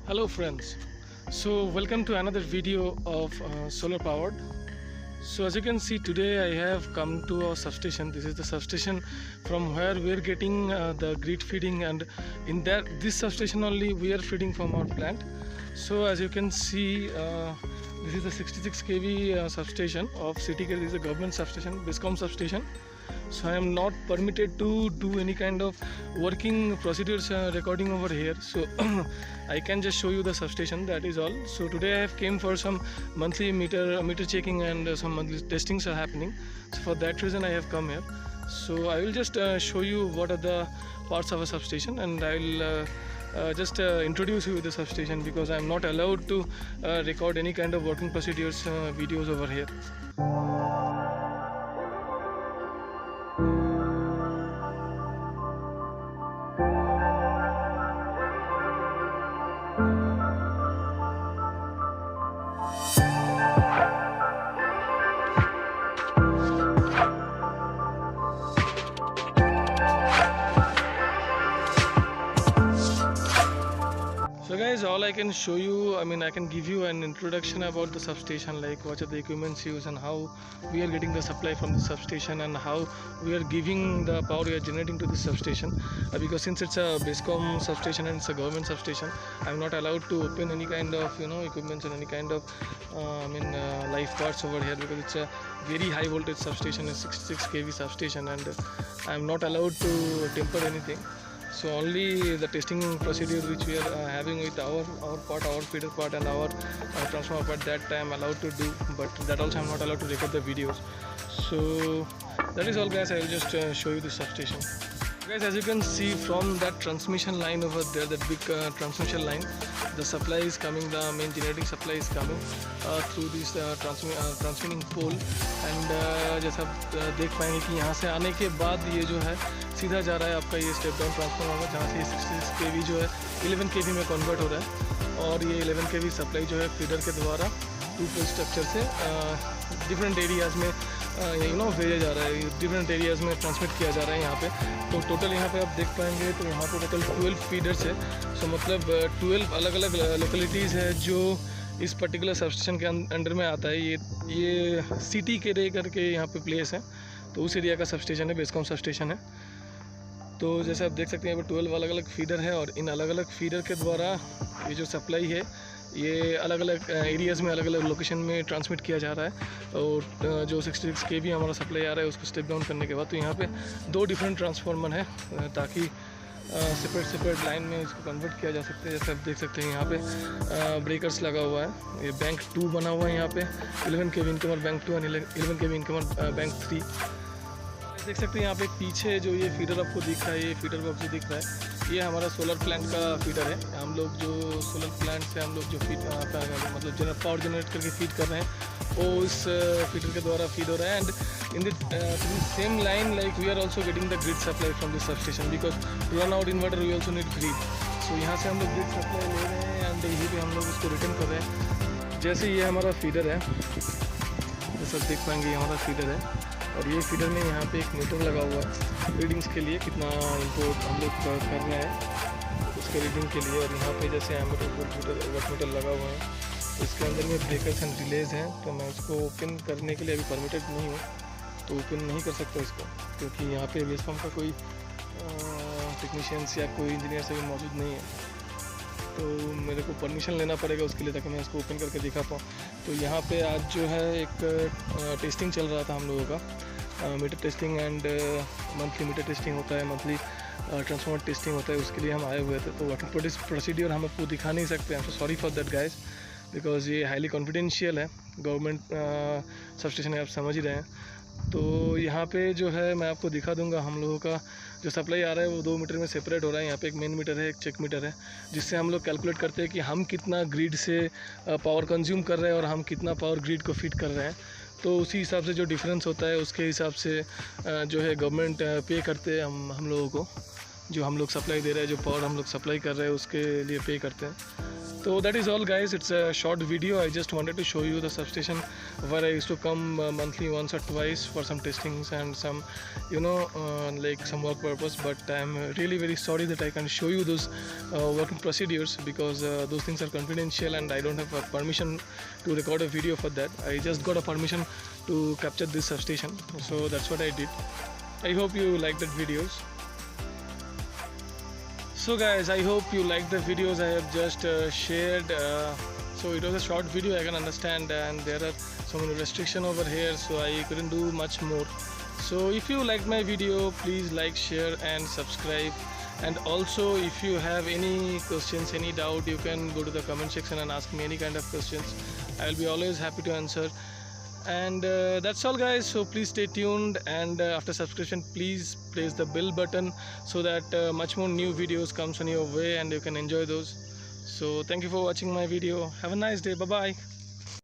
Hello friends, so welcome to another video of solar powered. So as you can see, today I have come to our substation. This is the substation from where we are getting the grid feeding, and in this substation only we are feeding from our plant. So as you can see, this is the 66 kV substation of City Grid. This is a government substation, BISCOM substation. So I am not permitted to do any kind of working procedures recording over here, so I can just show you the substation, that is all. So today I have came for some monthly meter checking, and some monthly testings are happening, so for that reason I have come here. So I will just show you what are the parts of a substation, and I will just introduce you with the substation, because I am not allowed to record any kind of working procedures videos over here. So guys, all I can show you, I can give you an introduction about the substation, like what are the equipments used and how we are getting the supply from the substation, and how we are giving the power we are generating to the substation. Because since it's a BISCOM substation and it's a government substation, I'm not allowed to open any kind of equipments and any kind of live parts over here, because it's a very high voltage substation, it's 66 kV substation, and I'm not allowed to temper anything. So only the testing procedure which we are having with our feeder part and our transformer part, that I am allowed to do, but that also I am not allowed to record the videos. So that is all guys, I will just show you the substation. Guys, as you can see from that transmission line over there, that big transmission line, the supply is coming, the main generating supply is coming through this transmitting pole, and जैसा आप देख पाएंगे कि यहाँ से आने के बाद ये जो है सीधा जा रहा है आपका ये स्टेप डाउन ट्रांसफार्मर में, जहाँ से ये 66 kV जो है 11 kV में कन्वर्ट हो रहा है, और ये 11 kV सप्लाई जो है फीडर के द्वारा 2 पोल स्ट्रक्चर से डिफरेंट एरियाज़ में भेजा जा रहा है, डिफरेंट एरियाज़ में ट्रांसमिट किया जा रहा है यहाँ पे। तो टोटल यहाँ पे आप देख पाएंगे तो यहाँ पे टोटल 12 फीडर्स है। सो मतलब 12 अलग अलग लोकेलिटीज़ है जो इस पर्टिकुलर सबस्टेशन के अंडर में आता है। ये सिटी के रे करके यहाँ पे प्लेस है, तो उस एरिया का सबस्टेशन है, बेस्कॉम सबस्टेशन है। तो जैसे आप देख सकते हैं यहाँ पर 12 अलग अलग फीडर है, और इन अलग अलग फीडर के द्वारा ये जो सप्लाई है ये अलग अलग एरियाज़ में अलग अलग लोकेशन में ट्रांसमिट किया जा रहा है। और जो 66 kV हमारा सप्लाई आ रहा है उसको स्टेप डाउन करने के बाद, तो यहाँ पे 2 डिफरेंट ट्रांसफार्मर है, ताकि सेपरेट लाइन में इसको कन्वर्ट किया जा सकता है। जैसे आप देख सकते हैं यहाँ पे ब्रेकर्स लगा हुआ है, ये बैंक 2 बना हुआ है यहाँ पे, 11 kV इनकमर बैंक 2 और 11 kV इनकमर बैंक 3। देख सकते हैं यहाँ पे पीछे जो ये फीडर आपको दिख रहा है, ये फीडर बॉक्स जो दिख रहा है, ये हमारा सोलर प्लांट का फीडर है। हम लोग जो सोलर प्लांट से हम लोग जो मतलब पावर जनरेट करके फीड कर रहे हैं, वो इस फीडर के द्वारा फीड हो रहा है। And in the same line like we are also getting the grid supply from this substation, because to run out inverter we also need grid. So यहाँ से हम लोग ग्रिड सप्लाई ले रहे हैं, एंड यहीं पे हम लोग इसको रिटर्न कर रहे हैं। जैसे ये हमारा फीडर है, जैसे आप देख पाएंगे ये हमारा फीडर है, और ये फीडर में यहाँ पे एक मीटर लगा हुआ है रीडिंग्स के लिए, कितना इनपुट हम लोग कर रहे हैं उसके रीडिंग के लिए। और यहाँ पे जैसे एमीटर वोल्ट मीटर लगा हुआ है, इसके अंदर में ब्रेकर्स एंड रिलेज हैं। तो मैं इसको ओपन करने के लिए अभी परमिटेड नहीं हूँ, तो ओपन नहीं कर सकता इसको, क्योंकि यहाँ पे बेसकॉम का कोई टेक्नीशियंस या कोई इंजीनियर से भी मौजूद नहीं है, तो मेरे को परमिशन लेना पड़ेगा उसके लिए, ताकि मैं इसको ओपन करके दिखा पाऊँ। तो यहाँ पे आज जो है एक टेस्टिंग चल रहा था हम लोगों का, metre testing and monthly metre testing होता है, मंथली ट्रांसफार्मर टेस्टिंग होता है, उसके लिए हम आए हुए थे। तो वर्किंग प्रोसीड्यूर हम आपको दिखा नहीं सकते हैं, sorry for that guys, because ये हाईली कॉन्फिडेंशियल है, गवर्नमेंट सबस्टेशन है, आप समझ ही रहे हैं। तो यहाँ पे जो है मैं आपको दिखा दूंगा, हम लोगों का जो सप्लाई आ रहा है वो 2 मीटर में सेपरेट हो रहा है। यहाँ पे एक मेन मीटर है, एक चेक मीटर है, जिससे हम लोग कैलकुलेट करते हैं कि हम कितना ग्रिड से पावर कंज्यूम कर रहे हैं और हम कितना पावर ग्रिड को फीड कर रहे हैं। तो उसी हिसाब से जो डिफरेंस होता है उसके हिसाब से जो है गवर्नमेंट पे करते हैं हम लोगों को, जो हम लोग सप्लाई दे रहे हैं, जो पावर हम लोग सप्लाई कर रहे हैं उसके लिए पे करते हैं। So that is all, guys. It's a short video. I just wanted to show you the substation where I used to come monthly once or twice for some testings and some, like some work purpose. But I'm really very sorry that I can't show you those working procedures, because those things are confidential and I don't have a permission to record a video for that. I just got a permission to capture this substation, so that's what I did. I hope you liked that videos. So guys, I hope you liked the videos I have just shared. So it was a short video, I can understand, and there are so many restrictions over here, so I couldn't do much more. So if you liked my video, please like, share and subscribe. And also, if you have any questions, any doubt, you can go to the comment section and ask me any kind of questions. I will be always happy to answer. And that's all, guys. So please stay tuned, and after subscription, please press the bell button so that much more new videos comes on your way and you can enjoy those. So thank you for watching my video. Have a nice day. Bye bye.